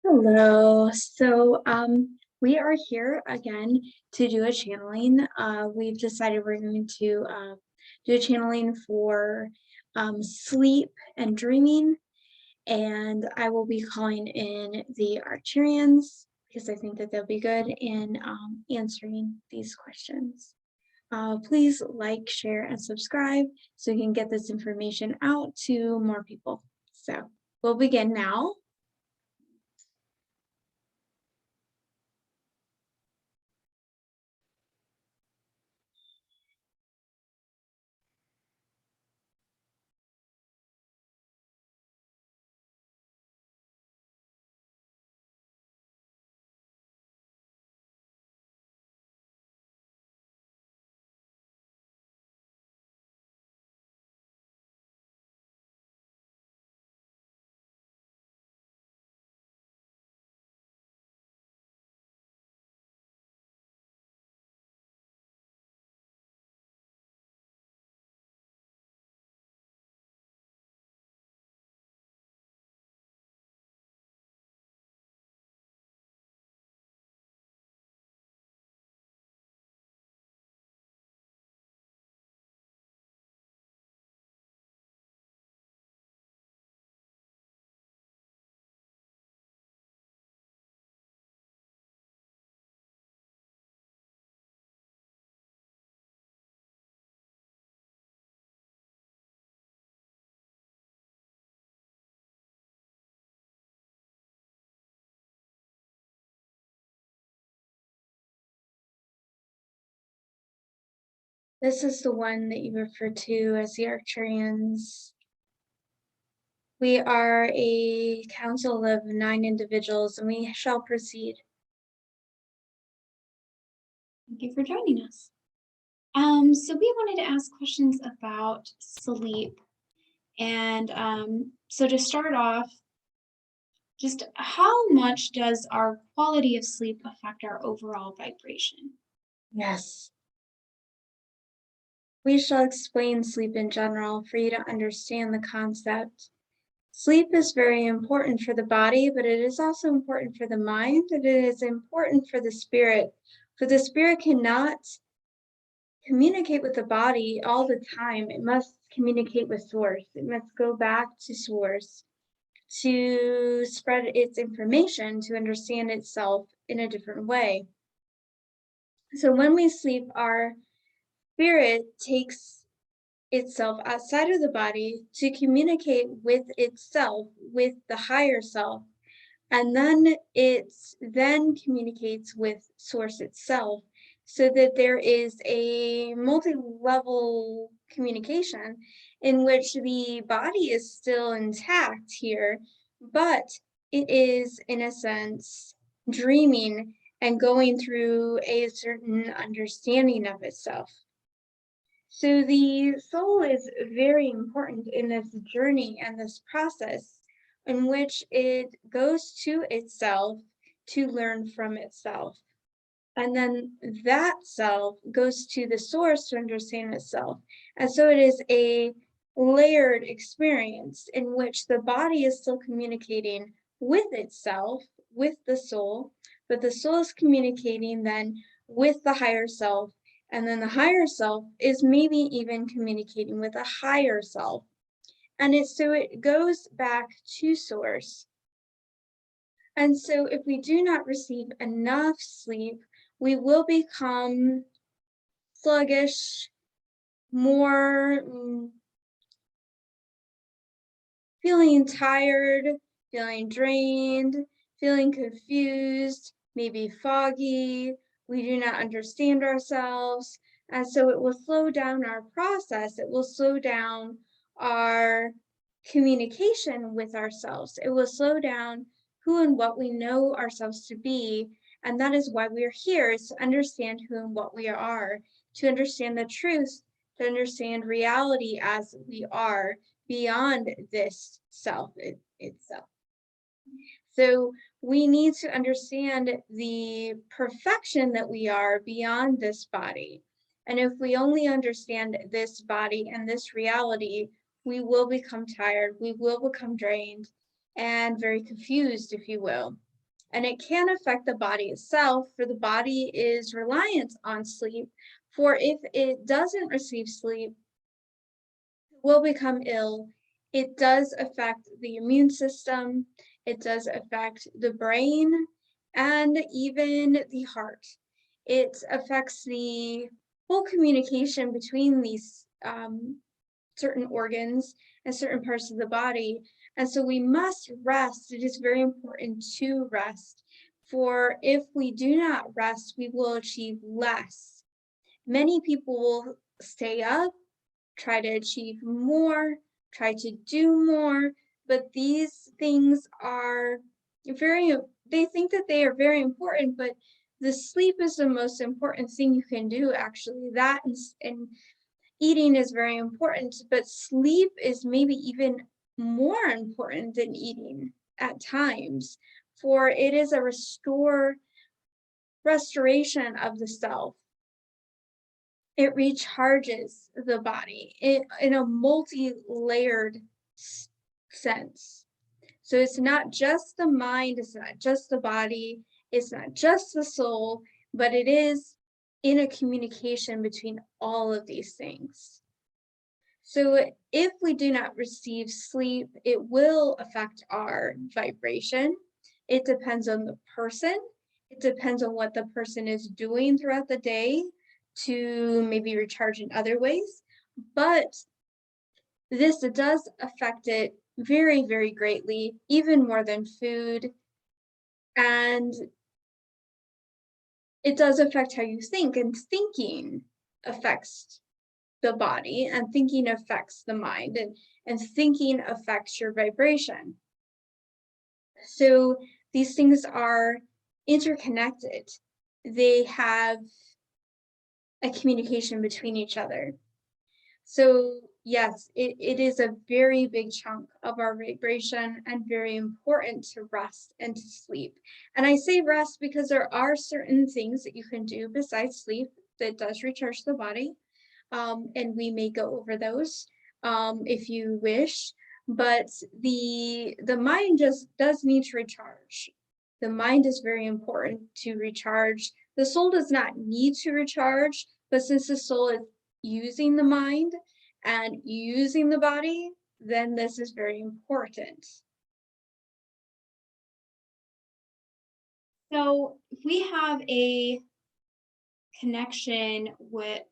Hello. We are here again to do a channeling. We've decided we're going to do a channeling for sleep and dreaming, and I will be calling in the Arcturians because I think that they'll be good in answering these questions. Please like, share, and subscribe so we can get this information out to more people. So we'll begin now. This is the one that you refer to as the Arcturians. We are a council of 9 individuals, and we shall proceed. Thank you for joining us. So we wanted to ask questions about sleep. And so to start off, just how much does our quality of sleep affect our overall vibration? Yes. We shall explain sleep in general for you to understand the concept. Sleep is very important for the body, but it is also important for the mind, and it is important for the spirit. For the spirit cannot communicate with the body all the time. It must communicate with source. It must go back to source to spread its information, to understand itself in a different way. So when we sleep, our spirit takes itself outside of the body to communicate with itself, with the higher self, and then it then communicates with source itself, so that there is a multi-level communication in which the body is still intact here, but it is, in a sense, dreaming and going through a certain understanding of itself. So the soul is very important in this journey and this process in which it goes to itself to learn from itself. And then that self goes to the source to understand itself. And so it is a layered experience in which the body is still communicating with itself, with the soul, but the soul is communicating then with the higher self. And then the higher self is maybe even communicating with a higher self. And so it goes back to source. And so if we do not receive enough sleep, we will become sluggish, more feeling tired, feeling drained, feeling confused, maybe foggy. We do not understand ourselves. And so it will slow down our process. It will slow down our communication with ourselves. It will slow down who and what we know ourselves to be. And that is why we are here, is to understand who and what we are, to understand the truth, to understand reality as we are beyond this self itself. So we need to understand the perfection that we are beyond this body. And if we only understand this body and this reality, we will become tired, we will become drained, and very confused, if you will. And it can affect the body itself, for the body is reliant on sleep. For if it doesn't receive sleep, it will become ill. It does affect the immune system, it does affect the brain, and even the heart. It affects the whole communication between these certain organs and certain parts of the body. And so we must rest. It is very important to rest. For if we do not rest, we will achieve less. Many people will stay up, try to achieve more, try to do more, but these things are they think that they are very important, but the sleep is the most important thing you can do, actually. That and eating is very important, but sleep is maybe even more important than eating at times, for it is a restoration of the self. It recharges the body in a multi-layered sense. So it's not just the mind, it's not just the body, it's not just the soul, but it is in a communication between all of these things. So if we do not receive sleep, it will affect our vibration. It depends on the person. It depends on what the person is doing throughout the day to maybe recharge in other ways. But this does affect it very, very greatly, even more than food. And it does affect how you think, and thinking affects the body, and thinking affects the mind, and thinking affects your vibration. So these things are interconnected. They have a communication between each other. So yes, it is a very big chunk of our vibration, and very important to rest and to sleep. And I say rest because there are certain things that you can do besides sleep that does recharge the body. And we may go over those if you wish. But the mind just does need to recharge. The mind is very important to recharge. The soul does not need to recharge, but since the soul is using the mind and using the body, then this is very important. So if we have a connection with,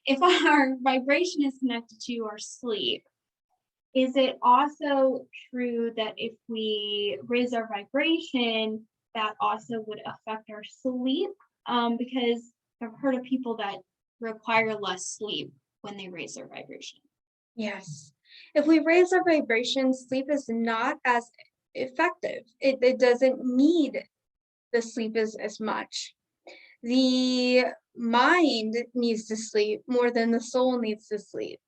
if our vibration is connected to our sleep, is it also true that if we raise our vibration, that also would affect our sleep? Because I've heard of people that require less sleep when they raise their vibration. Yes. If we raise our vibration, sleep is not as effective. It doesn't need the sleep as much. The mind needs to sleep more than the soul needs to sleep.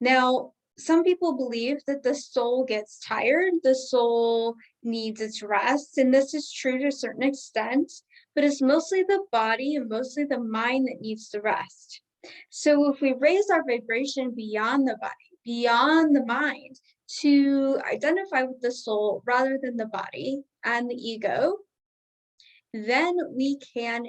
Now, some people believe that the soul gets tired, the soul needs its rest, and this is true to a certain extent, but it's mostly the body and mostly the mind that needs to rest. So if we raise our vibration beyond the body, beyond the mind, to identify with the soul rather than the body and the ego, then we can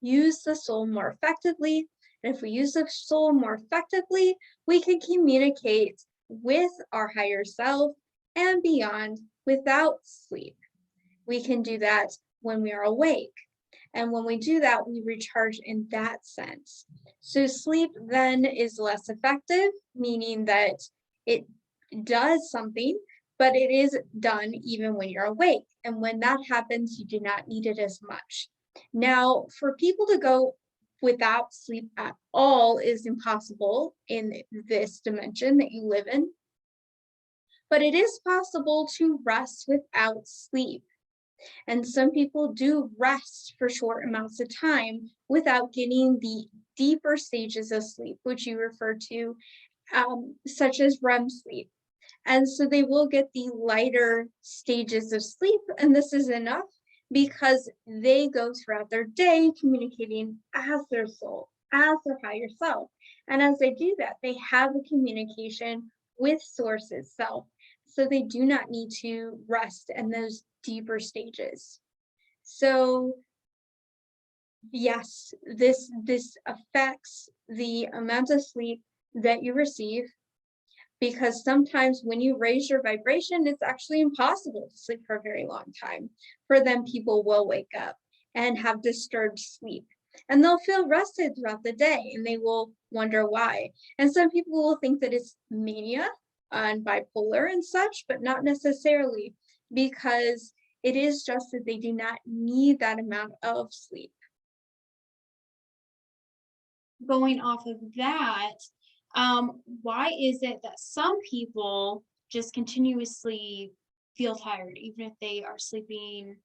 use the soul more effectively. And if we use the soul more effectively, we can communicate with our higher self and beyond without sleep. We can do that when we are awake. And when we do that, we recharge in that sense. So sleep then is less effective, meaning that it does something, but it is done even when you're awake. And when that happens, you do not need it as much. Now, for people to go without sleep at all is impossible in this dimension that you live in. But it is possible to rest without sleep. And some people do rest for short amounts of time without getting the deeper stages of sleep, which you refer to, such as REM sleep. And so they will get the lighter stages of sleep, and this is enough because they go throughout their day communicating as their soul, as their higher self. And as they do that, they have a communication with source itself. so they do not need to rest in those deeper stages. So yes, this affects the amount of sleep that you receive, because sometimes when you raise your vibration, it's actually impossible to sleep for a very long time. For them, people will wake up and have disturbed sleep, and they'll feel rested throughout the day, and they will wonder why. And some people will think that it's mania and bipolar and such, but not necessarily, because it is just that they do not need that amount of sleep. Going off of that, why is it that some people just continuously feel tired, even if they are sleeping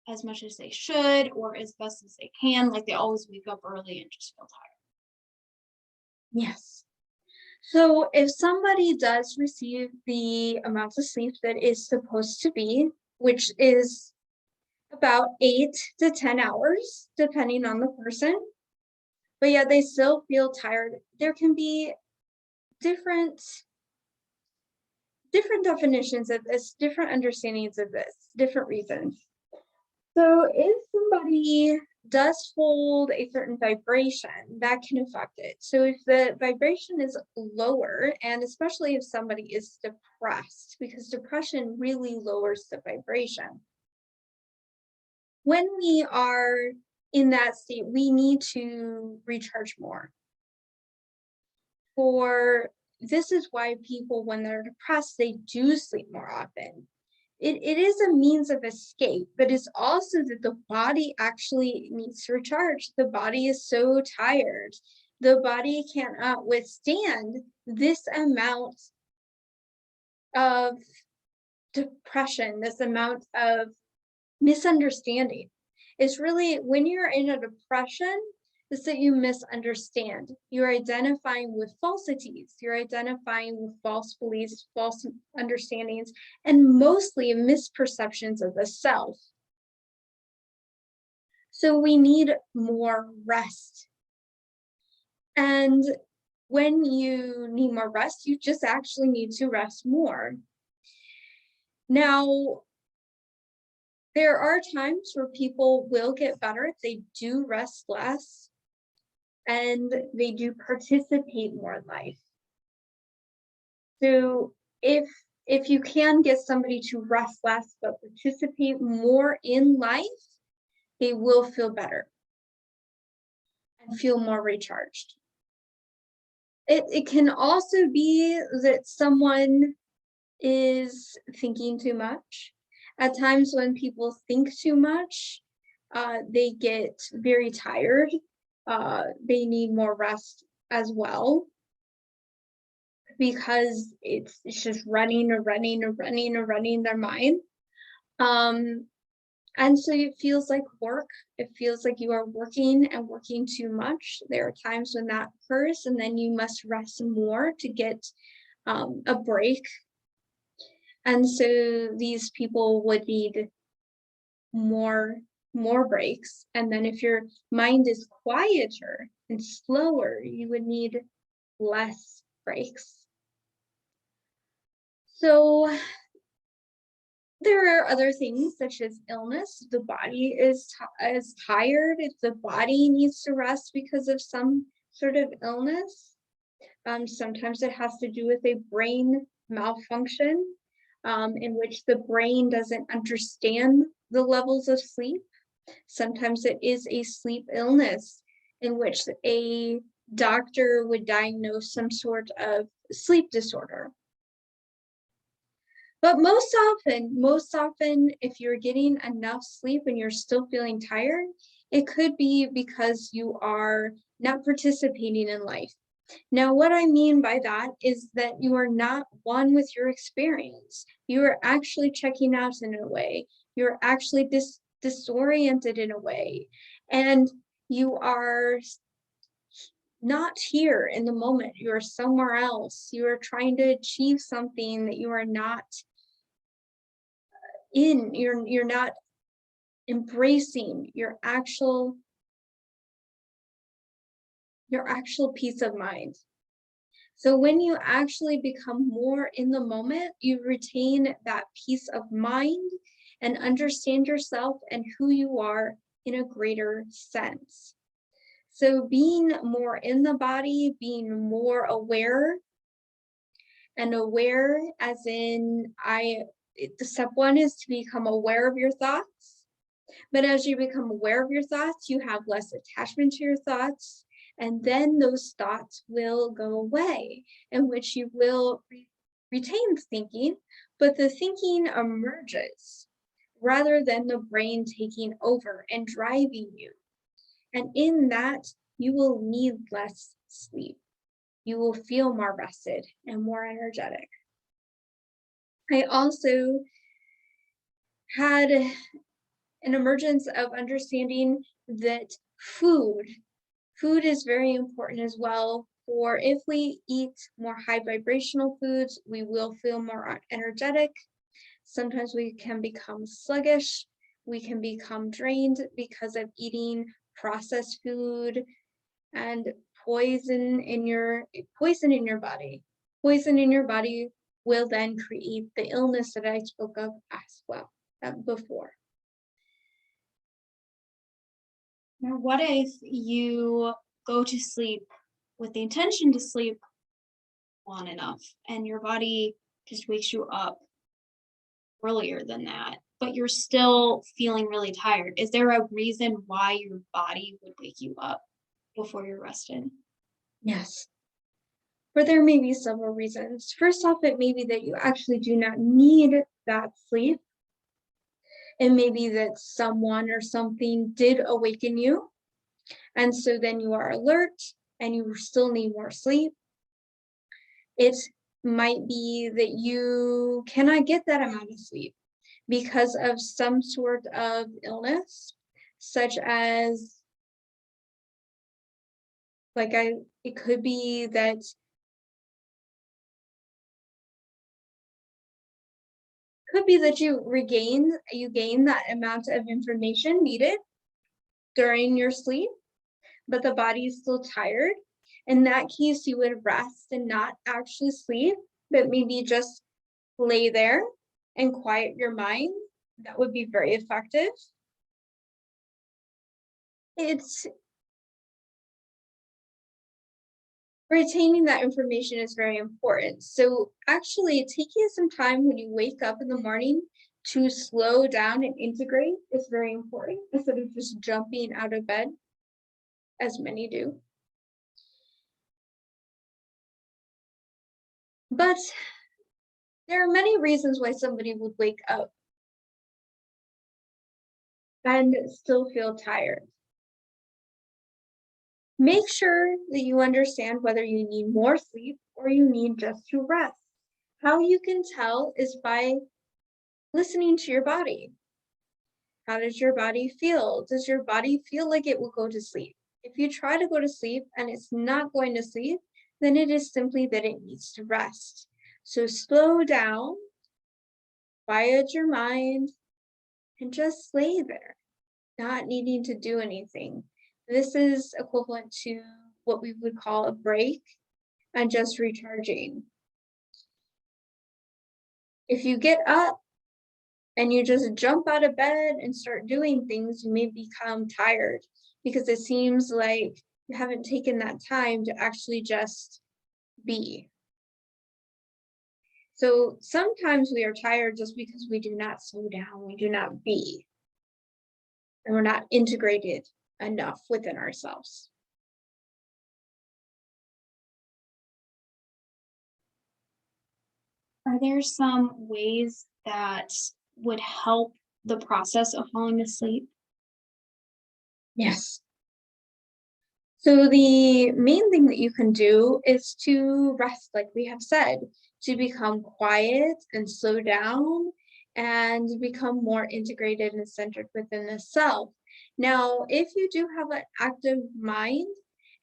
as much as they should or as best as they can? Like, they always wake up early and just feel tired. Yes. So if somebody does receive the amount of sleep that is supposed to be, which is about 8 to 10 hours, depending on the person, but yet they still feel tired, there can be different definitions of this, different understandings of this, different reasons. So if somebody does hold a certain vibration, that can affect it. So if the vibration is lower, and especially if somebody is depressed, because depression really lowers the vibration. When we are in that state, we need to recharge more. This is why people, when they're depressed, they do sleep more often. It is a means of escape, but it's also that the body actually needs to recharge. The body is so tired. The body cannot withstand this amount of depression, this amount of misunderstanding. It's really, when you're in a depression, is that you misunderstand. You're identifying with falsities. You're identifying with false beliefs, false understandings, and mostly misperceptions of the self. So we need more rest. And when you need more rest, you just actually need to rest more. Now, there are times where people will get better if they do rest less and they do participate more in life. So if you can get somebody to rest less but participate more in life, they will feel better and feel more recharged. It can also be that someone is thinking too much. At times when people think too much, they get very tired. They need more rest as well, because it's just running their mind. And so it feels like work. It feels like you are working and working too much. There are times when that occurs, and then you must rest more to get a break. And so these people would need more breaks. And then if your mind is quieter and slower, you would need less breaks. So there are other things such as illness. If the body is tired, if the body needs to rest because of some sort of illness, sometimes it has to do with a brain malfunction, in which the brain doesn't understand the levels of sleep. Sometimes it is a sleep illness in which a doctor would diagnose some sort of sleep disorder. But most often, if you're getting enough sleep and you're still feeling tired, it could be because you are not participating in life. Now, what I mean by that is that you are not one with your experience. You are actually checking out in a way. You're actually disoriented in a way. And you are not here in the moment. You are somewhere else. You are trying to achieve something that you are not in. You're not embracing your actual peace of mind. So when you actually become more in the moment, you retain that peace of mind and understand yourself and who you are in a greater sense. So being more in the body, being more aware, and aware as in the step one is to become aware of your thoughts. But as you become aware of your thoughts, you have less attachment to your thoughts, and then those thoughts will go away, in which you will retain thinking, but the thinking emerges rather than the brain taking over and driving you. And in that, you will need less sleep. You will feel more rested and more energetic. I also had an emergence of understanding that food is very important as well. For if we eat more high vibrational foods, we will feel more energetic. Sometimes we can become sluggish. We can become drained because of eating processed food and poison in your body. Poison in your body will then create the illness that I spoke of as well before. Now, what if you go to sleep with the intention to sleep long enough and your body just wakes you up earlier than that, but you're still feeling really tired? Is there a reason why your body would wake you up before you're rested? Yes. But there may be several reasons. First off, it may be that you actually do not need that sleep. It may be that someone or something did awaken you, and so then you are alert and you still need more sleep. It might be that you cannot get that amount of sleep because of some sort of illness, such as it could be that you gain that amount of information needed during your sleep, but the body is still tired. In that case, you would rest and not actually sleep, but maybe just lay there and quiet your mind. That would be very effective. It's retaining that information is very important. So actually taking some time when you wake up in the morning to slow down and integrate is very important instead of just jumping out of bed, as many do. But there are many reasons why somebody would wake up and still feel tired. Make sure that you understand whether you need more sleep or you need just to rest. How you can tell is by listening to your body. How does your body feel? Does your body feel like it will go to sleep? If you try to go to sleep and it's not going to sleep, then it is simply that it needs to rest. So slow down, quiet your mind, and just lay there, not needing to do anything. This is equivalent to what we would call a break and just recharging. If you get up and you just jump out of bed and start doing things, you may become tired because it seems like you haven't taken that time to actually just be. So sometimes we are tired just because we do not slow down, we do not be, and we're not integrated enough within ourselves. Are there some ways that would help the process of falling asleep? Yes. So the main thing that you can do is to rest, like we have said, to become quiet and slow down and become more integrated and centered within the self. Now, if you do have an active mind,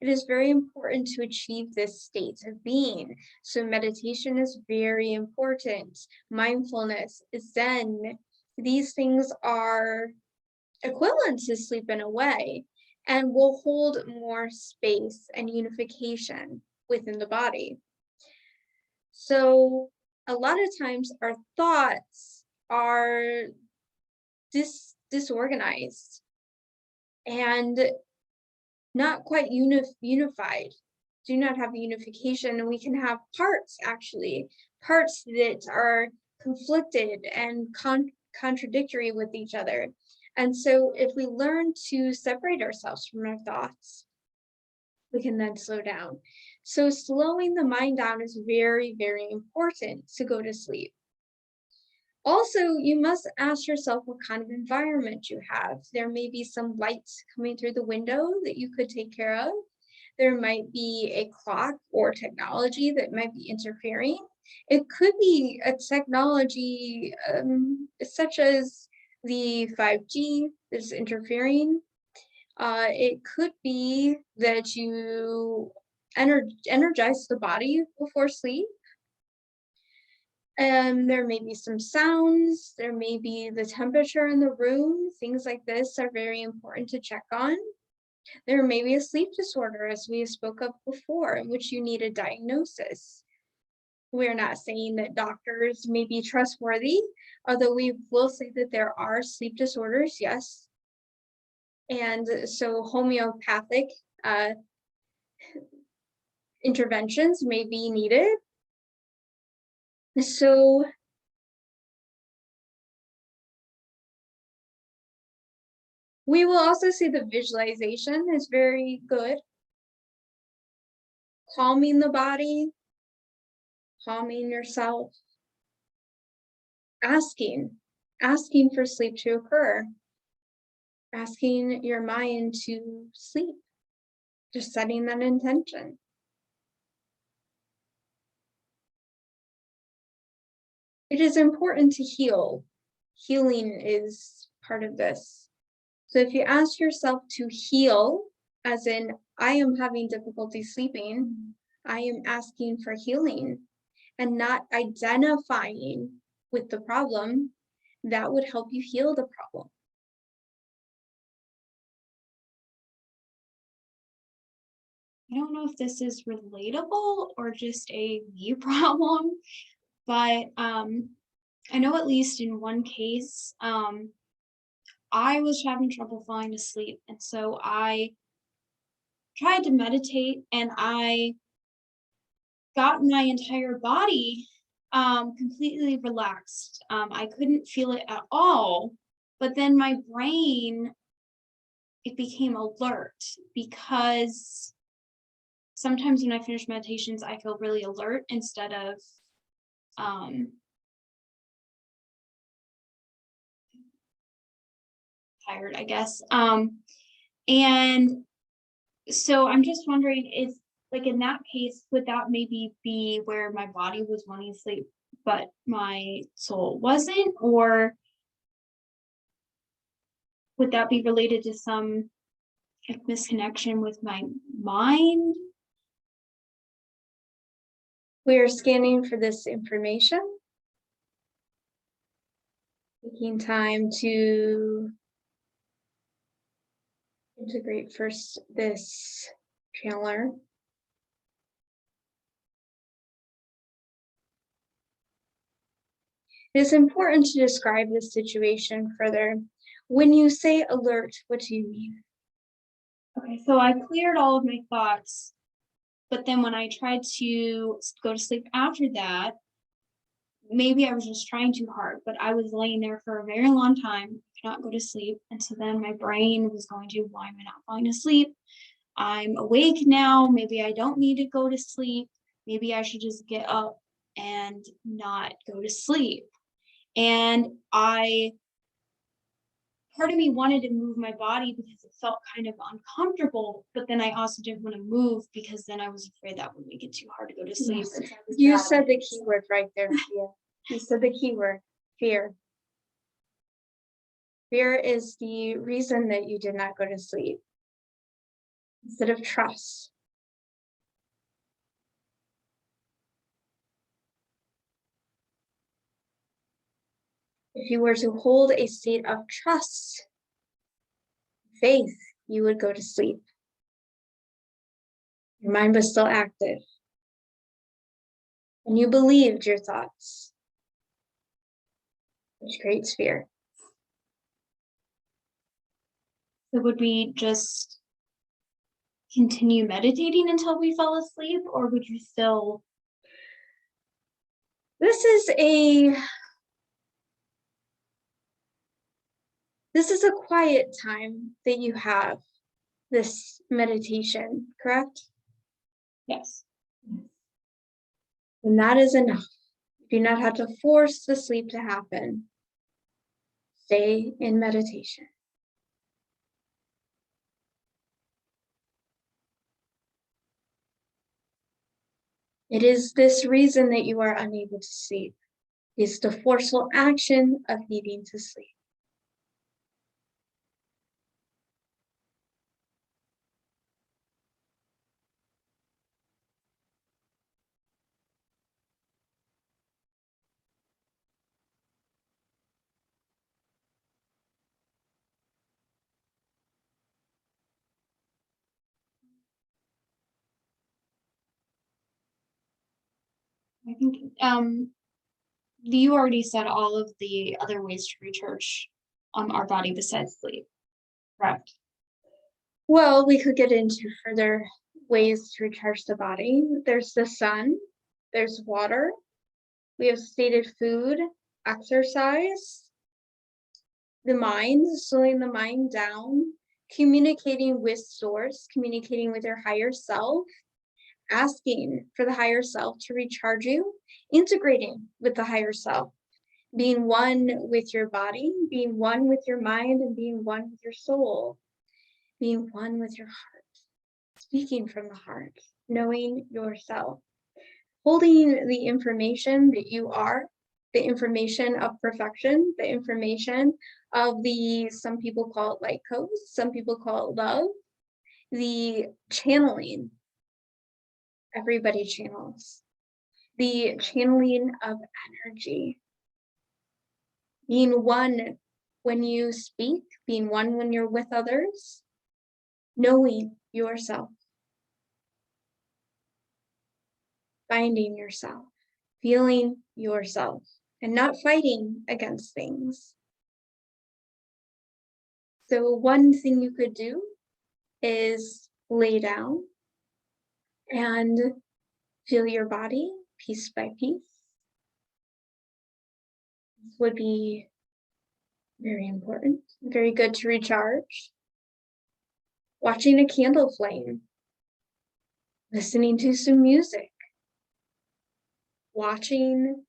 it is very important to achieve this state of being. So meditation is very important. Mindfulness, Zen, these things are equivalent to sleep in a way and will hold more space and unification within the body. So a lot of times our thoughts are disorganized and not quite unified, do not have unification, and we can have parts that are conflicted and contradictory with each other. And so if we learn to separate ourselves from our thoughts, we can then slow down. So slowing the mind down is very, very important to go to sleep. Also, you must ask yourself what kind of environment you have. There may be some lights coming through the window that you could take care of. There might be a clock or technology that might be interfering. It could be a technology such as the 5G that's interfering. It could be that you energize the body before sleep. And there may be some sounds, there may be the temperature in the room. Things like this are very important to check on. There may be a sleep disorder, as we spoke of before, in which you need a diagnosis. We're not saying that doctors may be trustworthy, although we will say that there are sleep disorders, yes. And so homeopathic interventions may be needed. So we will also see the visualization is very good. Calming the body, calming yourself, asking for sleep to occur, asking your mind to sleep, just setting that intention. It is important to heal. Healing is part of this. So if you ask yourself to heal, as in, I am having difficulty sleeping, I am asking for healing and not identifying with the problem, that would help you heal the problem. I don't know if this is relatable or just a me problem, but I know at least in one case, I was having trouble falling asleep. And so I tried to meditate and I got my entire body completely relaxed. I couldn't feel it at all, but then my brain, it became alert because sometimes when I finish meditations, I feel really alert instead of tired, I guess. And so I'm just wondering, is like in that case, would that maybe be where my body was wanting sleep, but my soul wasn't? Or would that be related to some like misconnection with my mind? We are scanning for this information, taking time to integrate first this channeler. It is important to describe this situation further. When you say alert, what do you mean? Okay, so I cleared all of my thoughts, but then when I tried to go to sleep after that, maybe I was just trying too hard, but I was laying there for a very long time, could not go to sleep. And so then my brain was going to, why am I not falling asleep? I'm awake now. Maybe I don't need to go to sleep. Maybe I should just get up and not go to sleep. And part of me wanted to move my body because it felt kind of uncomfortable, but then I also didn't want to move because then I was afraid that would make it too hard to go to sleep. Yes. You said the key word right there. Yeah. You said the key word, fear. Fear is the reason that you did not go to sleep instead of trust. If you were to hold a state of trust, faith, you would go to sleep. Your mind was still active. and you believed your thoughts, which creates fear. So would we just continue meditating until we fell asleep, or would you still? This is a quiet time that you have this meditation, correct? Yes. And that is enough. You do not have to force the sleep to happen. Stay in meditation. It is this reason that you are unable to sleep. It's the forceful action of needing to sleep. I think you already said all of the other ways to recharge our body besides sleep, correct? Well, we could get into further ways to recharge the body. There's the sun, there's water, we have stated food, exercise, the mind, slowing the mind down, communicating with source, communicating with your higher self, asking for the higher self to recharge you, integrating with the higher self, being one with your body, being one with your mind, and being one with your soul, being one with your heart, speaking from the heart, knowing yourself, holding the information that you are, the information of perfection, the information of some people call it light codes, some people call it love, the channeling. Everybody channels. The channeling of energy. Being one when you speak, being one when you're with others, knowing yourself, finding yourself, feeling yourself, and not fighting against things. So one thing you could do is lay down and feel your body piece by piece. This would be very important, very good to recharge. Watching a candle flame, listening to some music, watching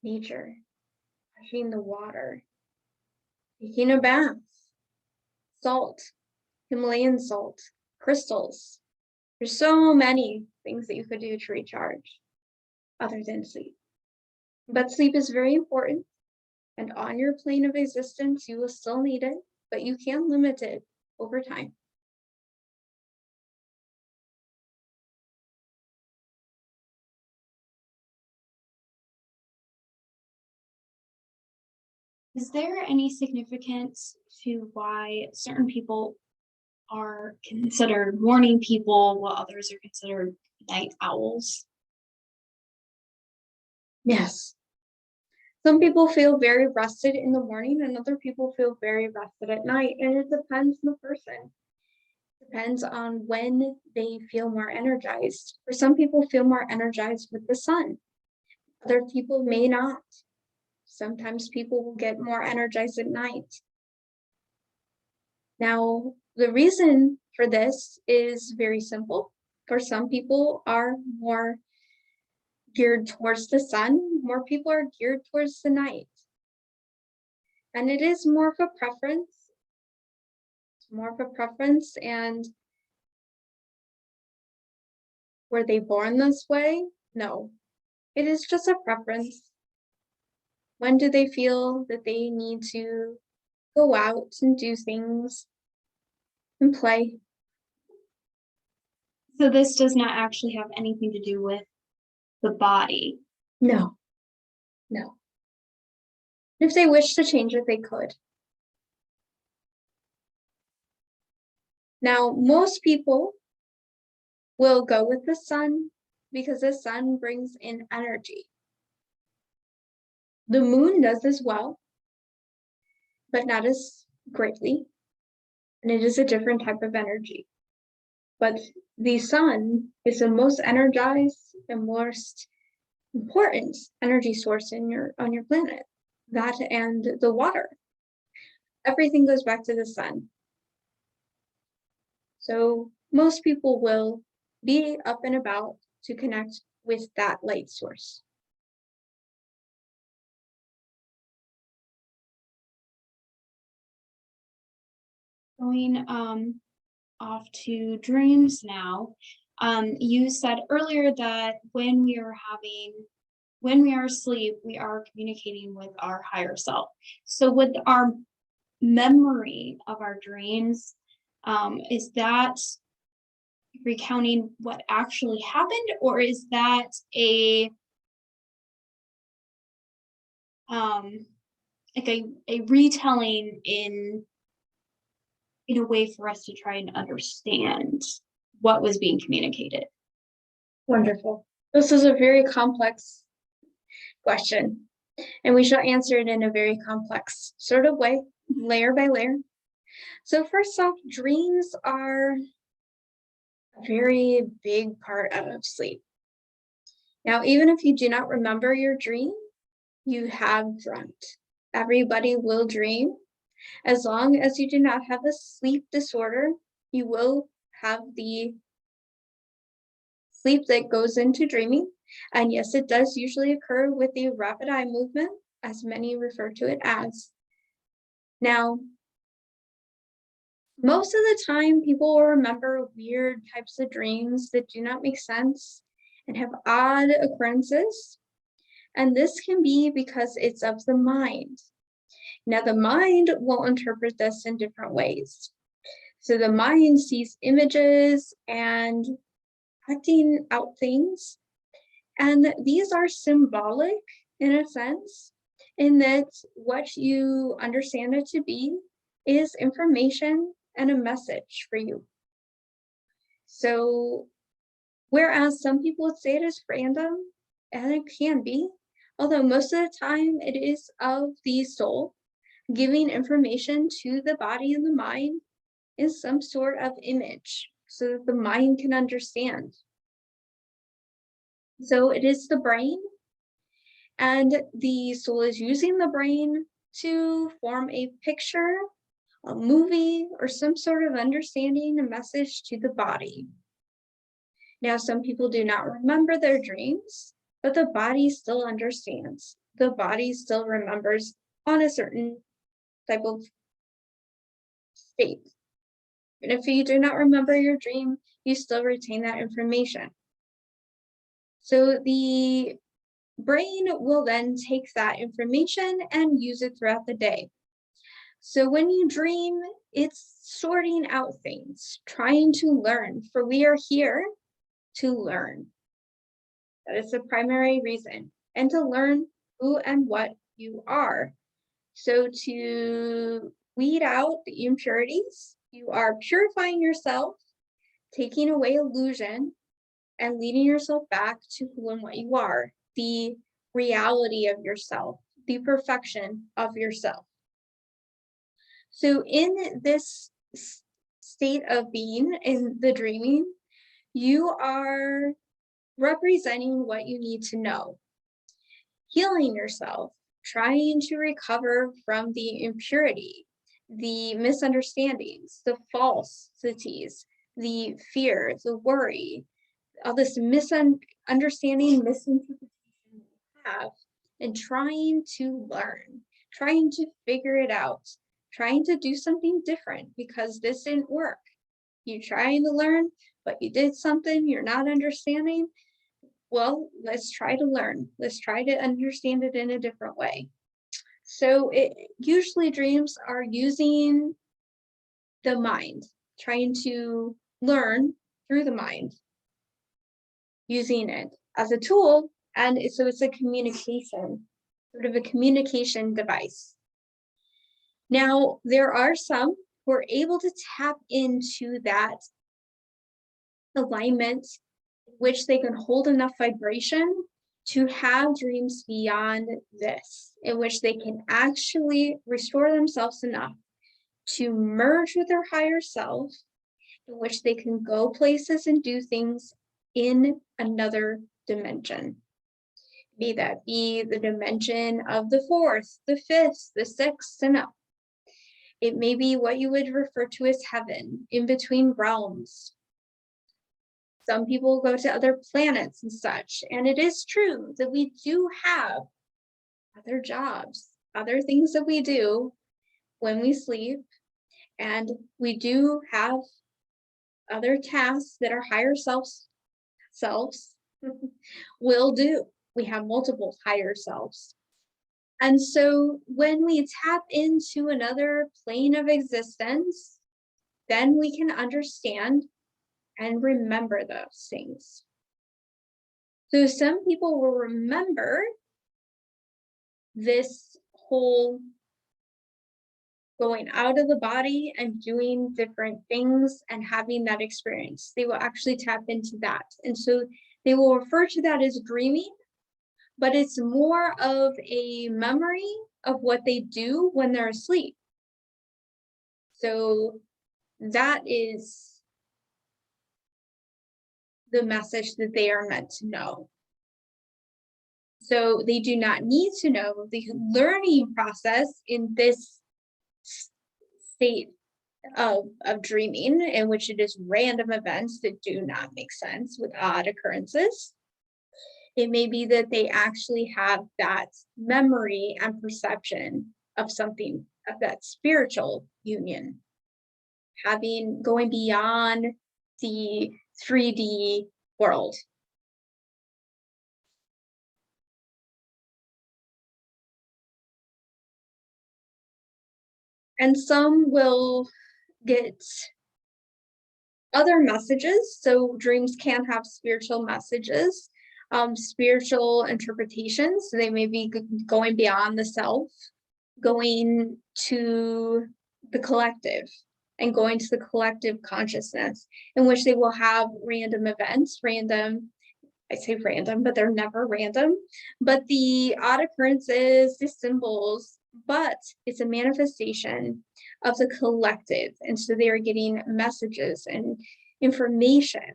nature, watching the water, taking a bath, salt, Himalayan salt, crystals. There's so many things that you could do to recharge other than sleep. But sleep is very important, and on your plane of existence, you will still need it, but you can limit it over time. Is there any significance to why certain people are considered morning people while others are considered night owls? Yes. Some people feel very rested in the morning and other people feel very rested at night, and it depends on the person. Depends on when they feel more energized. For some people feel more energized with the sun. Other people may not. Sometimes people will get more energized at night. Now, the reason for this is very simple. For some people are more geared towards the sun, more people are geared towards the night. And it is more of a preference. It's more of a preference, and were they born this way? No, it is just a preference. When do they feel that they need to go out and do things and play? So this does not actually have anything to do with the body. No, no. If they wish to change it, they could. Now, most people will go with the sun because the sun brings in energy. The moon does as well, but not as greatly, and it is a different type of energy. But the sun is the most energized and most important energy source on your planet. That and the water. Everything goes back to the sun. So most people will be up and about to connect with that light source. Going off to dreams now. You said earlier that when we are asleep, we are communicating with our higher self. So with our memory of our dreams, is that recounting what actually happened, or is that a like a retelling in a way for us to try and understand what was being communicated? Wonderful. This is a very complex question, and we shall answer it in a very complex sort of way, layer by layer. So first off, dreams are a very big part of sleep. Now, even if you do not remember your dream, you have dreamt. Everybody will dream. As long as you do not have a sleep disorder, you will have the sleep that goes into dreaming. And yes, it does usually occur with a rapid eye movement, as many refer to it as. Now, most of the time, people will remember weird types of dreams that do not make sense and have odd occurrences. And this can be because it's of the mind. Now, the mind will interpret this in different ways. So the mind sees images and acting out things. And these are symbolic in a sense, in that what you understand it to be is information and a message for you. So, whereas some people would say it is random, and it can be, although most of the time it is of the soul, giving information to the body and the mind is some sort of image so that the mind can understand. So it is the brain, and the soul is using the brain to form a picture, a movie, or some sort of understanding, a message to the body. Now, some people do not remember their dreams, but the body still understands. The body still remembers on a certain type of state. And if you do not remember your dream, you still retain that information. So the brain will then take that information and use it throughout the day. So when you dream, it's sorting out things, trying to learn, for we are here to learn. That is the primary reason, and to learn who and what you are. So to weed out the impurities, you are purifying yourself, taking away illusion, and leading yourself back to who and what you are, the reality of yourself, the perfection of yourself. So in this state of being, in the dreaming, you are representing what you need to know, healing yourself, trying to recover from the impurity, the misunderstandings, the falsities, the fear, the worry, all this misunderstanding, misinterpretation you have, and trying to learn, trying to figure it out, trying to do something different because this didn't work. You're trying to learn, but you did something you're not understanding. Well, let's try to learn. Let's try to understand it in a different way. So usually dreams are using the mind, trying to learn through the mind, using it as a tool. And so it's a communication, sort of a communication device. Now, there are some who are able to tap into that alignment which they can hold enough vibration to have dreams beyond this, in which they can actually restore themselves enough to merge with their higher self, in which they can go places and do things in another dimension. May that be the dimension of the fourth, the fifth, the sixth, and up. It may be what you would refer to as heaven, in between realms. Some people go to other planets and such, and it is true that we do have other jobs, other things that we do when we sleep, and we do have other tasks that our higher selves will do. We have multiple higher selves. And so when we tap into another plane of existence, then we can understand and remember those things. So some people will remember this whole going out of the body and doing different things and having that experience. They will actually tap into that. And so they will refer to that as dreaming, but it's more of a memory of what they do when they're asleep. So that is the message that they are meant to know. So they do not need to know the learning process in this state of dreaming, in which it is random events that do not make sense with odd occurrences. It may be that they actually have that memory and perception of something, of that spiritual union, going beyond the 3D world. And some will get other messages. So dreams can have spiritual messages, spiritual interpretations. So they may be going beyond the self, going to the collective, and going to the collective consciousness, in which they will have random events, I say random, but they're never random, but the odd occurrences, the symbols, but it's a manifestation of the collective. And so they are getting messages and information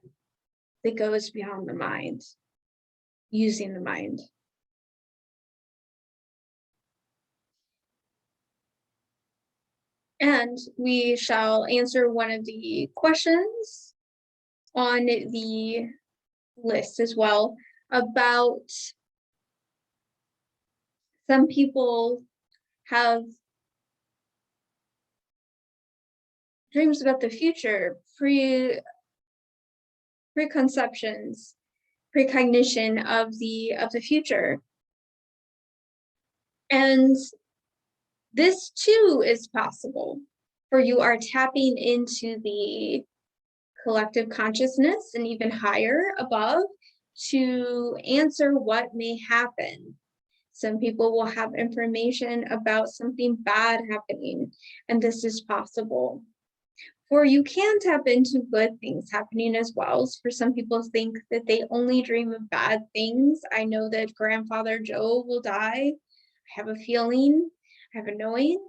that goes beyond the mind, using the mind. And we shall answer one of the questions on the list as well, about some people have dreams about the future, preconceptions, precognition of the future. And this too is possible, for you are tapping into the collective consciousness and even higher above to answer what may happen. Some people will have information about something bad happening, and this is possible. For you can tap into good things happening as well. For some people think that they only dream of bad things. I know that Grandfather Joe will die. I have a feeling, I have a knowing,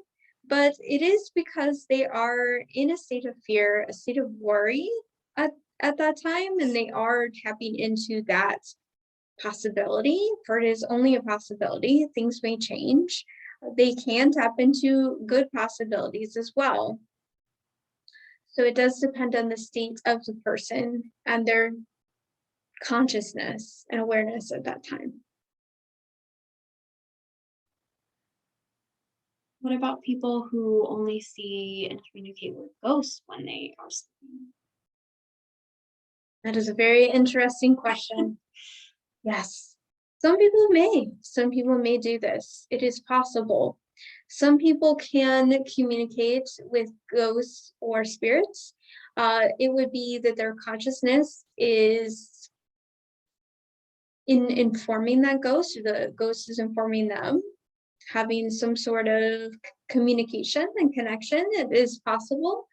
but it is because they are in a state of fear, a state of worry at that time, and they are tapping into that possibility, for it is only a possibility. Things may change. They can tap into good possibilities as well. So it does depend on the state of the person and their consciousness and awareness at that time. What about people who only see and communicate with ghosts when they are sleeping? That is a very interesting question. Yes, some people may do this. It is possible. Some people can communicate with ghosts or spirits. It would be that their consciousness is informing that ghost, or the ghost is informing them, having some sort of communication and connection. It is possible.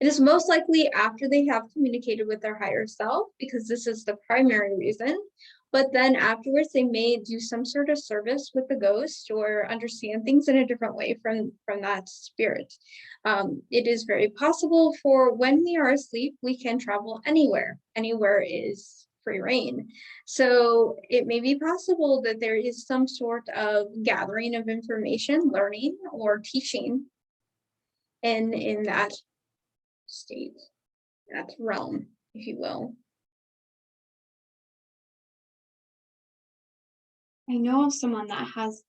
It is most likely after they have communicated with their higher self, because this is the primary reason. But then afterwards, they may do some sort of service with the ghost or understand things in a different way from that spirit. It is very possible for when we are asleep, we can travel anywhere. Anywhere is free reign. So it may be possible that there is some sort of gathering of information, learning, or teaching in that state, that realm, if you will. I know of someone that has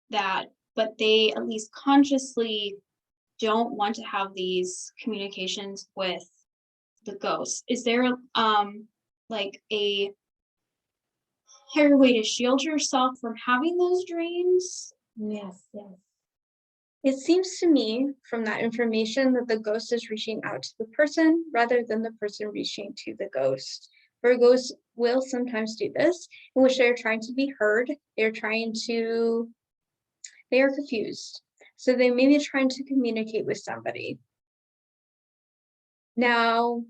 that, but they at least consciously don't want to have these communications with the ghosts. Is there like a higher way to shield yourself from having those dreams? Yes. It seems to me from that information that the ghost is reaching out to the person rather than the person reaching to the ghost. Virgos will sometimes do this, in which they're trying to be heard. They are confused. So they may be trying to communicate with somebody. Now,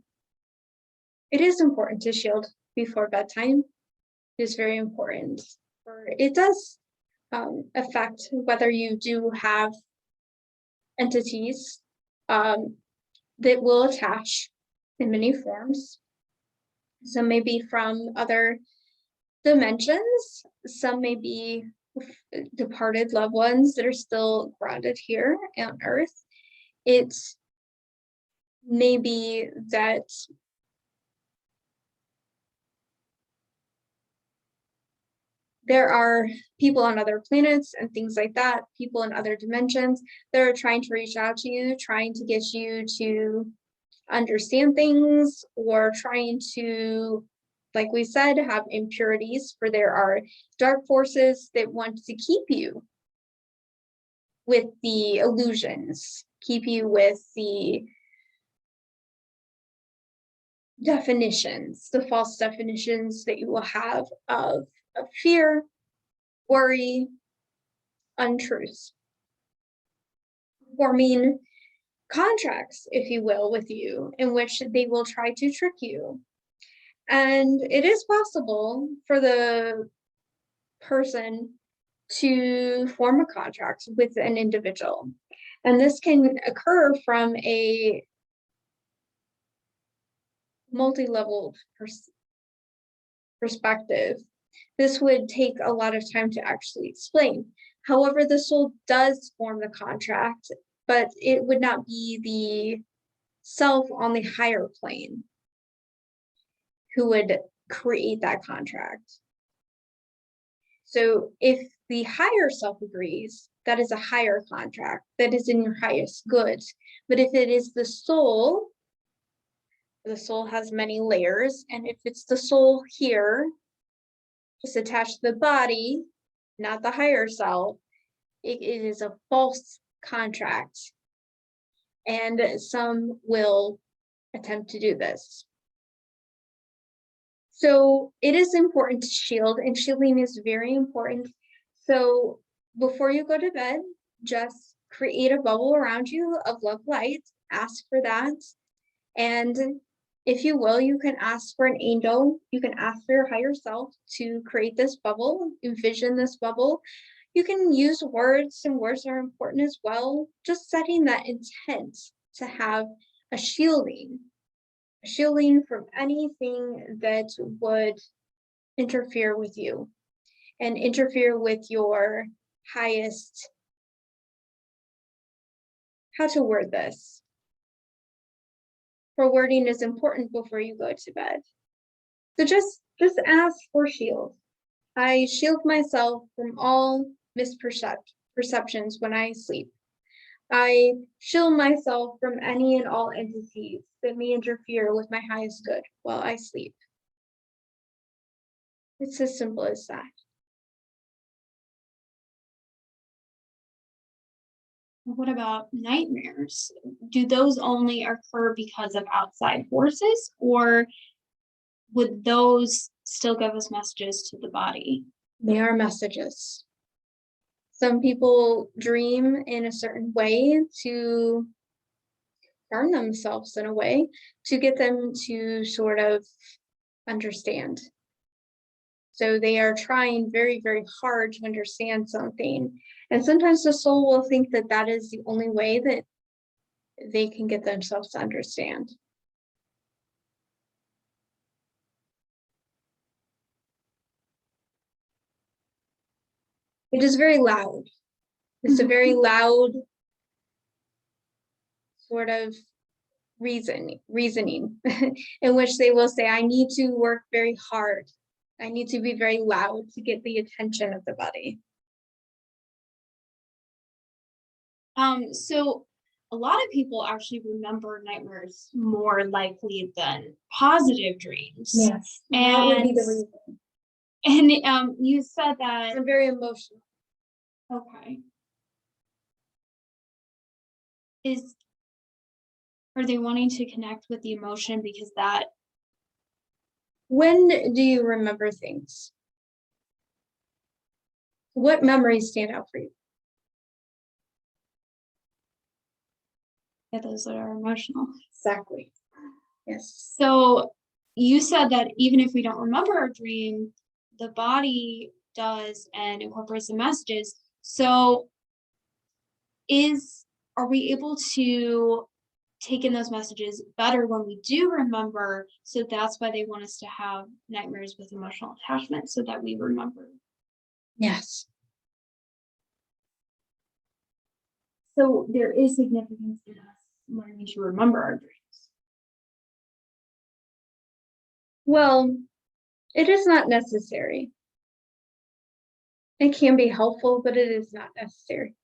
it is important to shield before bedtime. It is very important. It does affect whether you do have entities that will attach in many forms. Some may be from other dimensions. Some may be departed loved ones that are still grounded here on Earth. It may be that there are people on other planets and things like that, people in other dimensions that are trying to reach out to you, trying to get you to understand things, or trying to, like we said, have impurities, for there are dark forces that want to keep you with the illusions, keep you with the definitions, the false definitions that you will have of fear, worry, untruths, forming contracts, if you will, with you, in which they will try to trick you. And it is possible for the person to form a contract with an individual. And this can occur from a multi-level perspective. This would take a lot of time to actually explain. However, the soul does form the contract, but it would not be the self on the higher plane who would create that contract. So if the higher self agrees, that is a higher contract, that is in your highest good. But if it is the soul has many layers, and if it's the soul here, just attached to the body, not the higher self, it is a false contract. And some will attempt to do this. So it is important to shield, and shielding is very important. So before you go to bed, just create a bubble around you of love light, ask for that. And if you will, you can ask for an angel, you can ask for your higher self to create this bubble, envision this bubble. You can use words, and words are important as well. Just setting that intent to have a shielding from anything that would interfere with you and interfere with your highest, how to word this. For wording is important before you go to bed. So just ask for shield. I shield myself from all misperceptions when I sleep. I shield myself from any and all entities that may interfere with my highest good while I sleep. It's as simple as that. What about nightmares? Do those only occur because of outside forces, or would those still give us messages to the body? They are messages. Some people dream in a certain way to harm themselves in a way to get them to sort of understand. So they are trying very, very hard to understand something. And sometimes the soul will think that that is the only way that they can get themselves to understand. It is very loud. It's a very loud sort of reasoning in which they will say, I need to work very hard. I need to be very loud to get the attention of the body. So a lot of people actually remember nightmares more likely than positive dreams. Yes. That would be the reason. And you said that I'm very emotional. okay. Are they wanting to connect with the emotion because that When do you remember things? What memories stand out for you? yeah, those that are emotional. Exactly. Yes. So you said that even if we don't remember our dream, the body does and incorporates the messages. So are we able to take in those messages better when we do remember? So that's why they want us to have nightmares with emotional attachment so that we remember. Yes. So there is significance in us learning to remember our dreams. Well, it is not necessary. It can be helpful, but it is not necessary.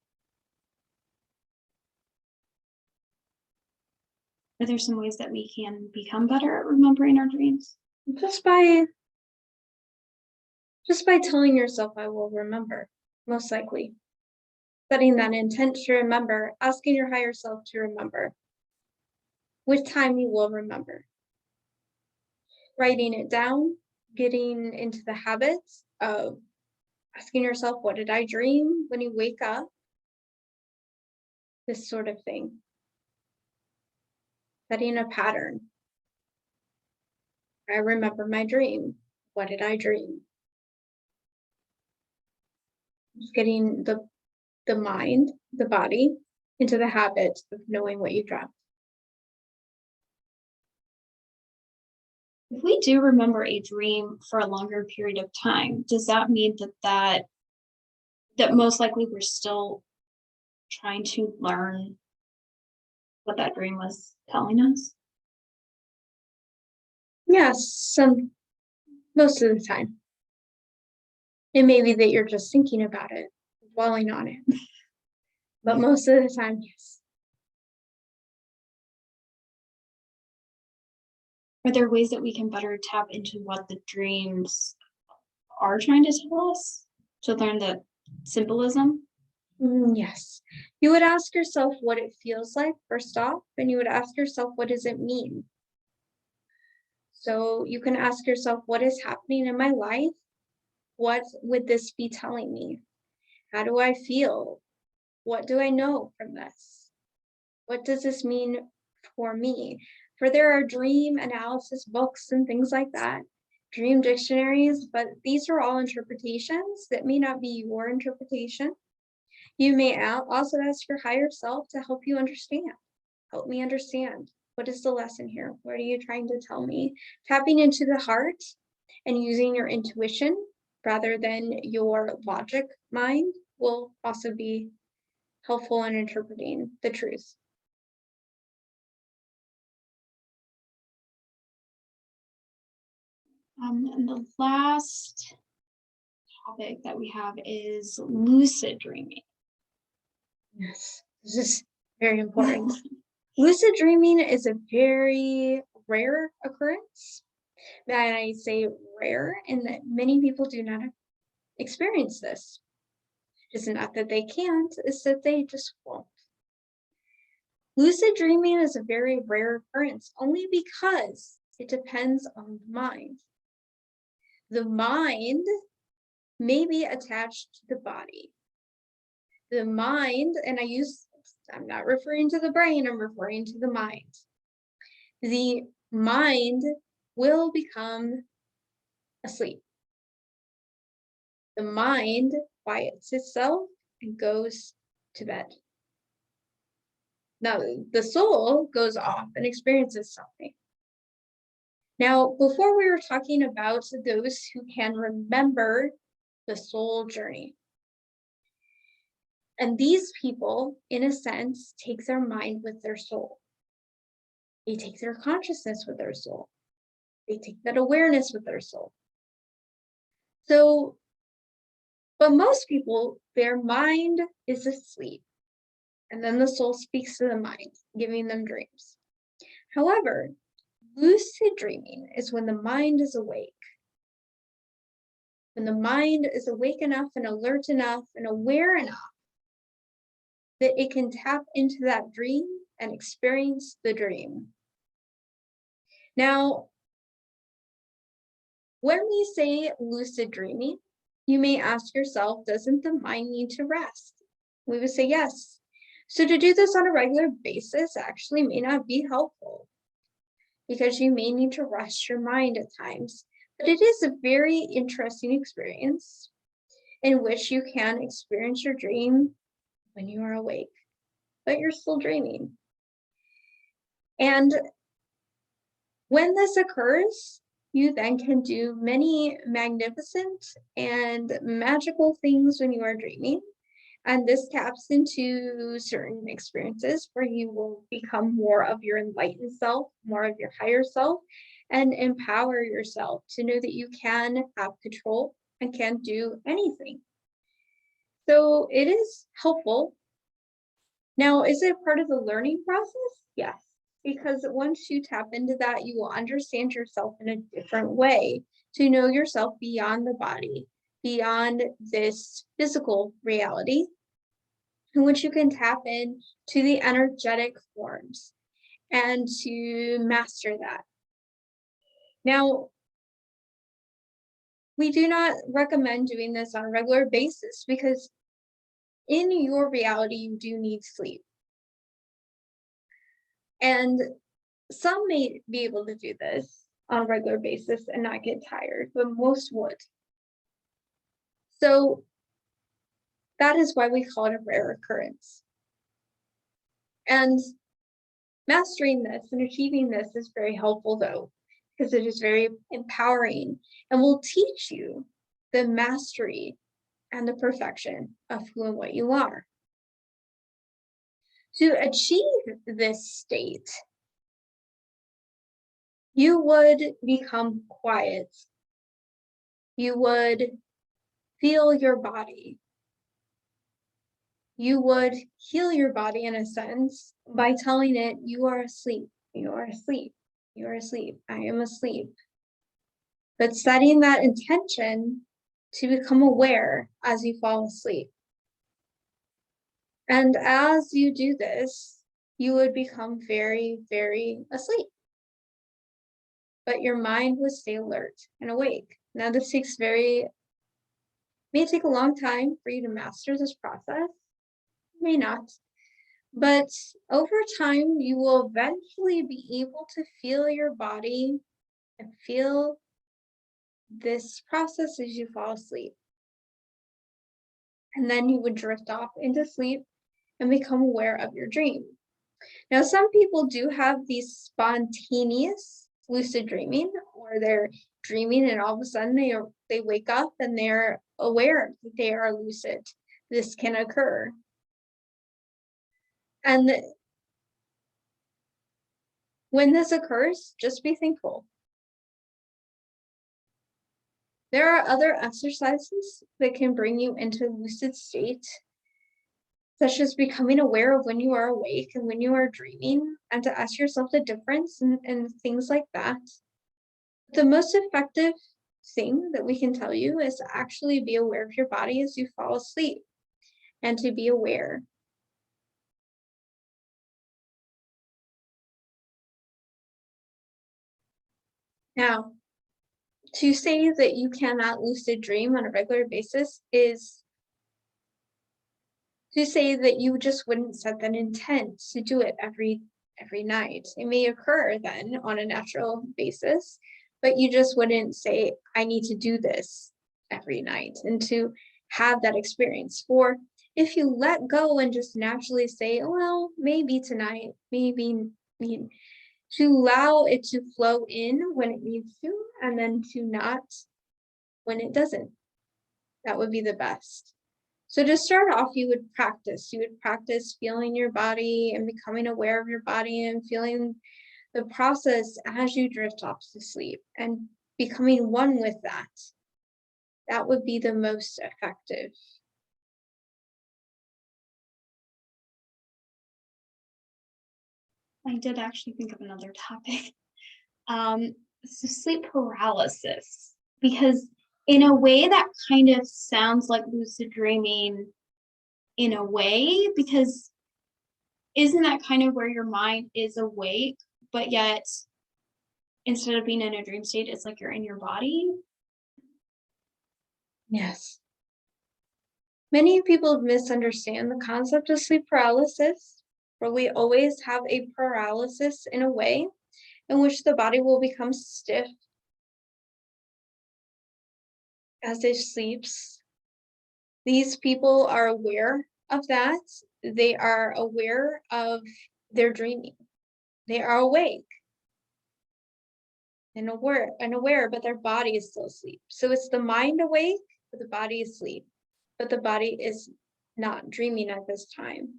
Are there some ways that we can become better at remembering our dreams? Just by telling yourself, I will remember, most likely. Setting that intent to remember, asking your higher self to remember. With time, you will remember. Writing it down, getting into the habits of asking yourself, what did I dream when you wake up? This sort of thing. Setting a pattern. I remember my dream. What did I dream? Just getting the mind, the body, into the habit of knowing what you dreamt. If we do remember a dream for a longer period of time, does that mean that most likely we're still trying to learn what that dream was telling us? Yes, most of the time. It may be that you're just thinking about it, dwelling on it. But most of the time, yes. Are there ways that we can better tap into what the dreams are trying to tell us to learn the symbolism? Yes. You would ask yourself what it feels like, first off, and you would ask yourself, what does it mean? So you can ask yourself, what is happening in my life? What would this be telling me? How do I feel? What do I know from this? What does this mean for me? For there are dream analysis books and things like that, dream dictionaries, but these are all interpretations that may not be your interpretation. You may also ask your higher self to help you understand. Help me understand. What is the lesson here? What are you trying to tell me? Tapping into the heart and using your intuition rather than your logic mind will also be helpful in interpreting the truth. And the last topic that we have is lucid dreaming. Yes, this is very important. Lucid dreaming is a very rare occurrence. And I say rare in that many people do not experience this. It's not that they can't, it's that they just won't. Lucid dreaming is a very rare occurrence only because it depends on the mind. The mind may be attached to the body. The mind, and I use I'm not referring to the brain, I'm referring to the mind. The mind will become asleep. The mind quiets itself and goes to bed. Now, the soul goes off and experiences something. Now, before we were talking about those who can remember the soul journey. And these people, in a sense, take their mind with their soul. They take their consciousness with their soul. They take that awareness with their soul. So, but most people, their mind is asleep. And then the soul speaks to the mind, giving them dreams. However, lucid dreaming is when the mind is awake. When the mind is awake enough and alert enough and aware enough that it can tap into that dream and experience the dream. Now, when we say lucid dreaming, you may ask yourself, doesn't the mind need to rest? We would say yes. So to do this on a regular basis actually may not be helpful because you may need to rest your mind at times. But it is a very interesting experience in which you can experience your dream when you are awake, but you're still dreaming. And when this occurs, you then can do many magnificent and magical things when you are dreaming. And this taps into certain experiences where you will become more of your enlightened self, more of your higher self, and empower yourself to know that you can have control and can do anything. So it is helpful. Now, is it part of the learning process? Yes, because once you tap into that, you will understand yourself in a different way to know yourself beyond the body, beyond this physical reality, in which you can tap in to the energetic forms and to master that. Now, we do not recommend doing this on a regular basis because in your reality, you do need sleep. And some may be able to do this on a regular basis and not get tired, but most would. So that is why we call it a rare occurrence. And mastering this and achieving this is very helpful though, because it is very empowering and will teach you the mastery and the perfection of who and what you are. To achieve this state, you would become quiet. You would feel your body. You would heal your body in a sense by telling it, you are asleep, you are asleep, you are asleep, I am asleep. But setting that intention to become aware as you fall asleep. And as you do this, you would become very, very asleep. But your mind would stay alert and awake. Now this may take a long time for you to master this process, may not. But over time, you will eventually be able to feel your body and feel this process as you fall asleep. And then you would drift off into sleep and become aware of your dream. Now, some people do have these spontaneous lucid dreaming, or they're dreaming and all of a sudden they wake up and they're aware that they are lucid. This can occur. And when this occurs, just be thankful. There are other exercises that can bring you into lucid state, such as becoming aware of when you are awake and when you are dreaming, and to ask yourself the difference and things like that. The most effective thing that we can tell you is to actually be aware of your body as you fall asleep and to be aware. Now, to say that you cannot lucid dream on a regular basis is to say that you just wouldn't set that intent to do it every night. It may occur then on a natural basis, but you just wouldn't say, I need to do this every night, and to have that experience. For if you let go and just naturally say, well, maybe tonight, maybe, to allow it to flow in when it needs to, and then to not when it doesn't. That would be the best. So to start off, you would practice feeling your body and becoming aware of your body and feeling the process as you drift off to sleep and becoming one with that. That would be the most effective. I did actually think of another topic. So sleep paralysis, because in a way that kind of sounds like lucid dreaming in a way, because isn't that kind of where your mind is awake, but yet instead of being in a dream state, it's like you're in your body? Yes. Many people misunderstand the concept of sleep paralysis, where we always have a paralysis in a way in which the body will become stiff as it sleeps. These people are aware of that. They are aware of their dreaming. They are awake and aware, but their body is still asleep. So it's the mind awake, but the body is asleep. But the body is not dreaming at this time.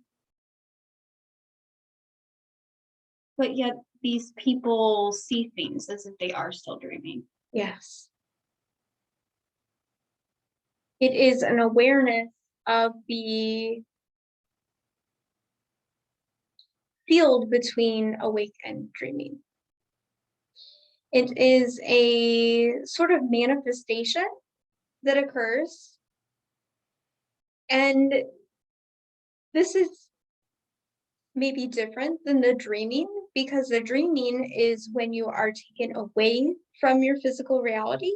But yet these people see things as if they are still dreaming. Yes. It is an awareness of the field between awake and dreaming. It is a sort of manifestation that occurs. And this is maybe different than the dreaming, because the dreaming is when you are taken away from your physical reality.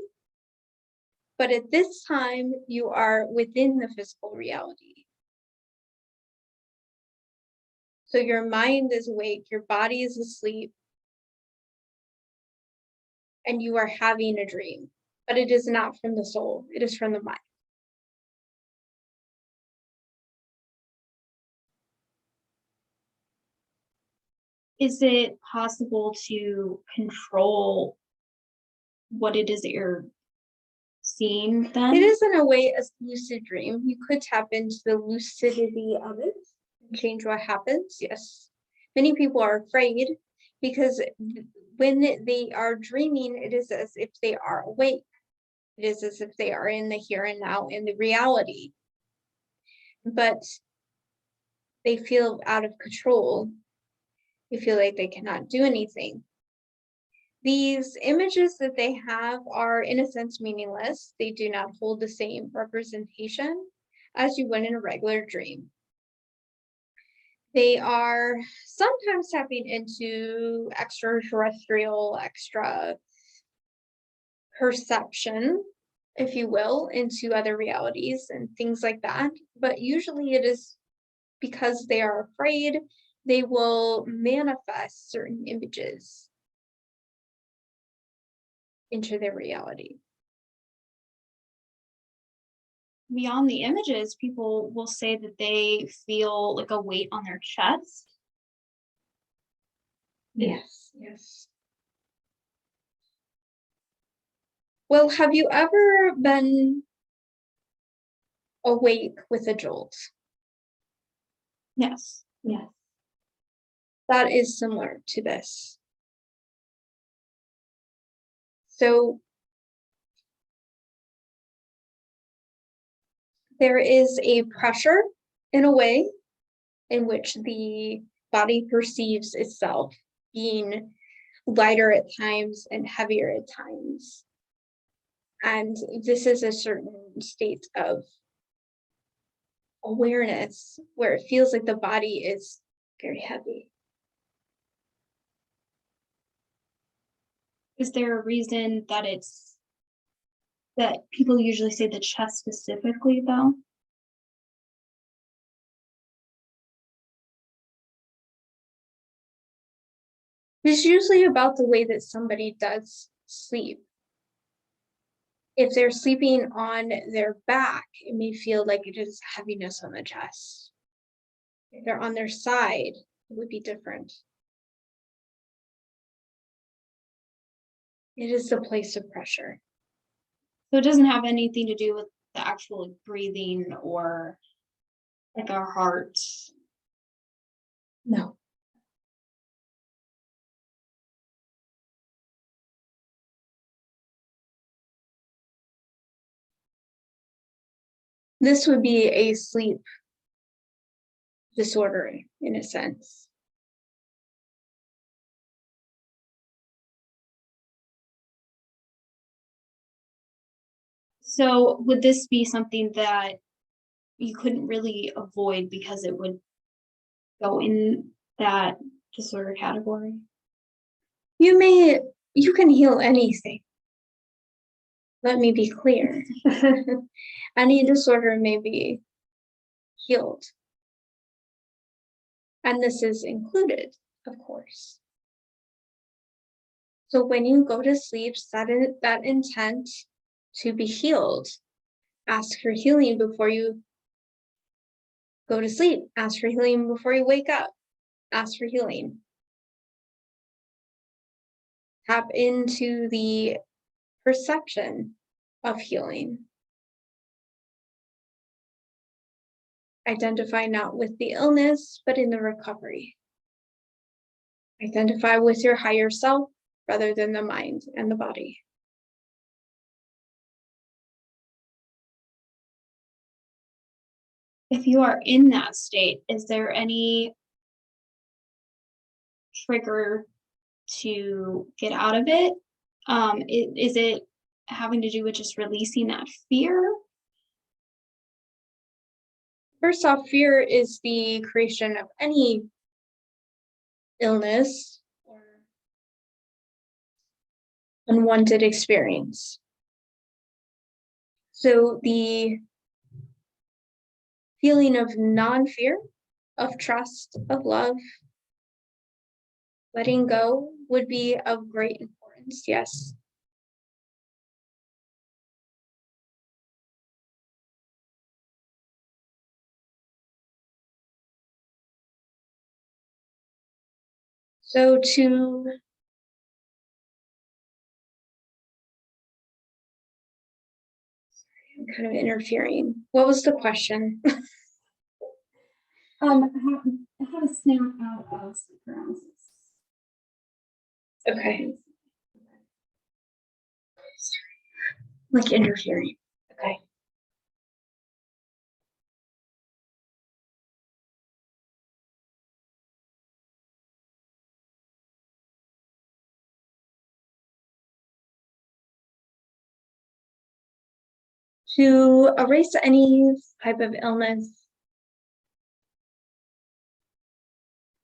But at this time, you are within the physical reality. So your mind is awake, your body is asleep, and you are having a dream. But it is not from the soul, it is from the mind. Is it possible to control what it is that you're seeing then? It is in a way a lucid dream. You could tap into the lucidity of it and change what happens. Yes. Many people are afraid because when they are dreaming, it is as if they are awake. It is as if they are in the here and now, in the reality. But they feel out of control. They feel like they cannot do anything. These images that they have are, in a sense, meaningless. They do not hold the same representation as you would in a regular dream. They are sometimes tapping into extraterrestrial, extra perception, if you will, into other realities and things like that. But usually it is because they are afraid, they will manifest certain images into their reality. Beyond the images, people will say that they feel like a weight on their chest. Yes, yes. Well, have you ever been awake with a jolt? Yes. Yes. That is similar to this. So there is a pressure in a way in which the body perceives itself being lighter at times and heavier at times. And this is a certain state of awareness where it feels like the body is very heavy. Is there a reason that that people usually say the chest specifically, though? It's usually about the way that somebody does sleep. If they're sleeping on their back, it may feel like it is heaviness on the chest. If they're on their side, it would be different. It is the place of pressure. So it doesn't have anything to do with the actual breathing or like our heart. No. This would be a sleep disorder in a sense. So would this be something that you couldn't really avoid because it would go in that disorder category? You can heal anything. Let me be clear. Any disorder may be healed. And this is included, of course. So when you go to sleep, set that intent to be healed. Ask for healing before you go to sleep. Ask for healing before you wake up. Ask for healing. Tap into the perception of healing. Identify not with the illness, but in the recovery. Identify with your higher self rather than the mind and the body. If you are in that state, is there any trigger to get out of it? Is it having to do with just releasing that fear? First off, fear is the creation of any illness or unwanted experience. So the feeling of non-fear, of trust, of love, letting go would be of great importance, yes. So I'm kind of interfering. What was the question? How to snap out of sleep paralysis. Okay. Like interfering. Okay. To erase any type of illness,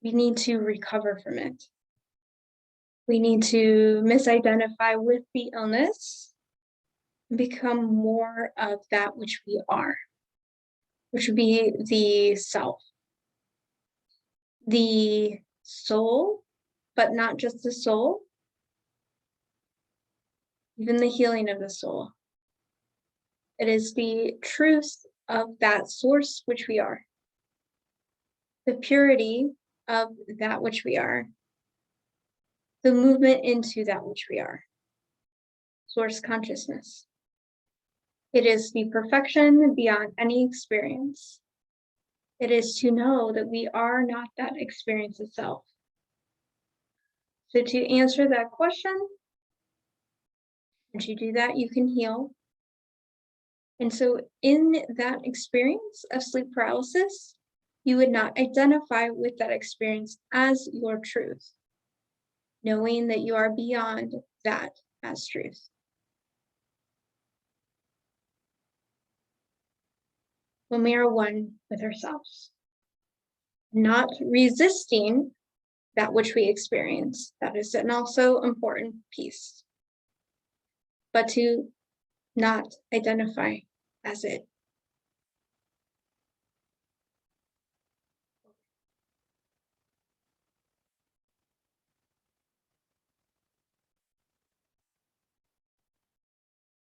we need to recover from it. We need to misidentify with the illness and become more of that which we are, which would be the self, the soul, but not just the soul, even the healing of the soul. It is the truth of that source which we are, the purity of that which we are, the movement into that which we are, source consciousness. It is the perfection beyond any experience. It is to know that we are not that experience itself. So to answer that question, once you do that, you can heal. And so in that experience of sleep paralysis, you would not identify with that experience as your truth, knowing that you are beyond that as truth. When we are one with ourselves, not resisting that which we experience. That is an also important piece. But to not identify as it.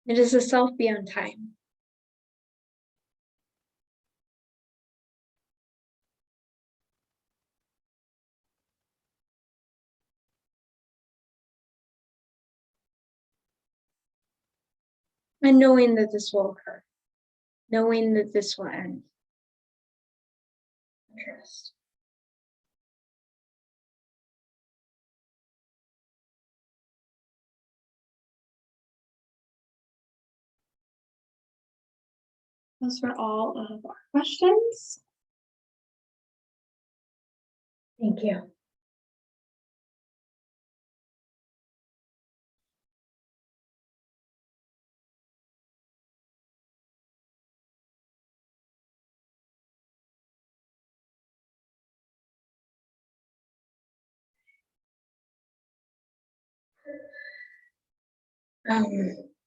It is a self beyond time. And knowing that this will occur, knowing that this will end. Trust. Those were all of our questions. Thank you.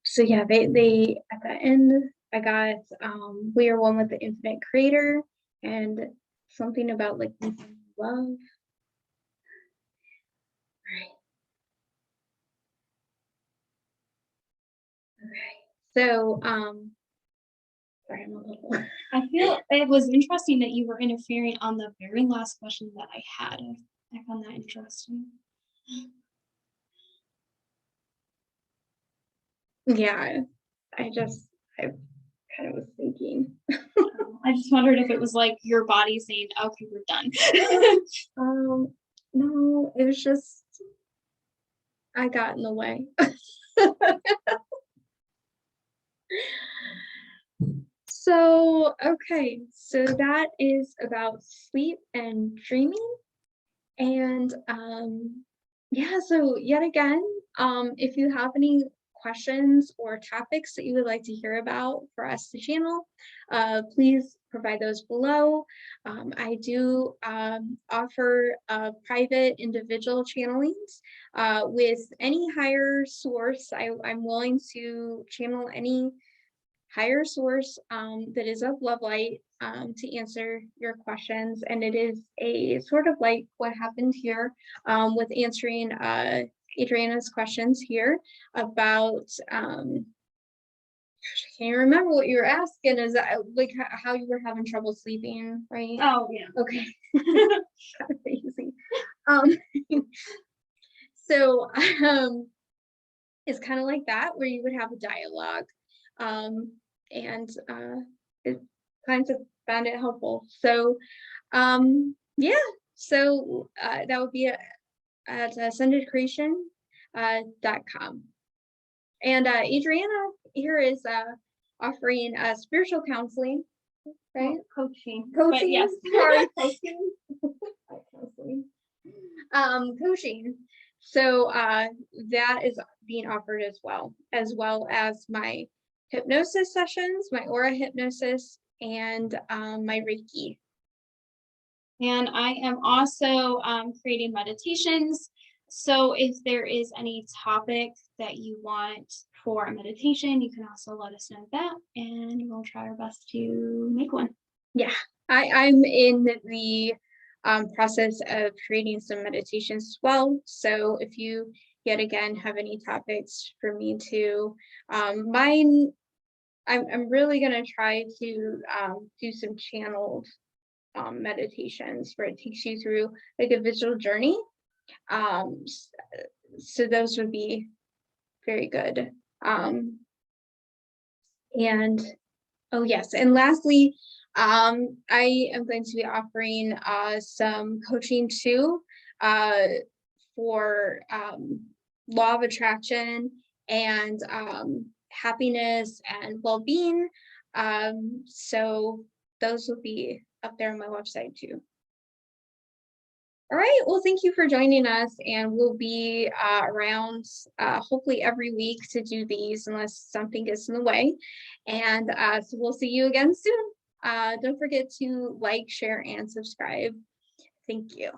So yeah, they at the end I got we are one with the infinite creator and something about like love. Right. Okay. So sorry, I'm a little I feel it was interesting that you were interfering on the very last question that I had. I found that interesting. yeah, I kind of was thinking. I just wondered if it was like your body saying, okay, we're done. No, it was just I got in the way. So, okay, so that is about sleep and dreaming. And yeah, so yet again, if you have any questions or topics that you would like to hear about for us to channel, please provide those below. I do offer private individual channelings with any higher source. I'm willing to channel any higher source that is of love light to answer your questions. And it is a sort of like what happened here with answering Adriana's questions here about, I can't remember what you were asking, is that like how you were having trouble sleeping, right? Oh, yeah. Okay. Crazy. So it's kind of like that where you would have a dialogue. And it kind of found it helpful. So yeah, so that would be at ascendedcreation.com. And Adriana here is offering spiritual counseling, right? Coaching. Coaching. But yes. Sorry, coaching. Counseling. Coaching. So that is being offered as well as my hypnosis sessions, my aura hypnosis, and my Reiki. And I am also creating meditations. So if there is any topic that you want for a meditation, you can also let us know that, and we'll try our best to make one. Yeah, I'm in the process of creating some meditations as well. So if you yet again have any topics for me to mine, I'm really gonna try to do some channeled meditations where it takes you through like a visual journey. So those would be very good. And oh yes, and lastly, I am going to be offering some coaching too for law of attraction and happiness and well-being. So those will be up there on my website too. All right, well, thank you for joining us, and we'll be around hopefully every week to do these unless something gets in the way. And so we'll see you again soon. Don't forget to like, share, and subscribe. Thank you.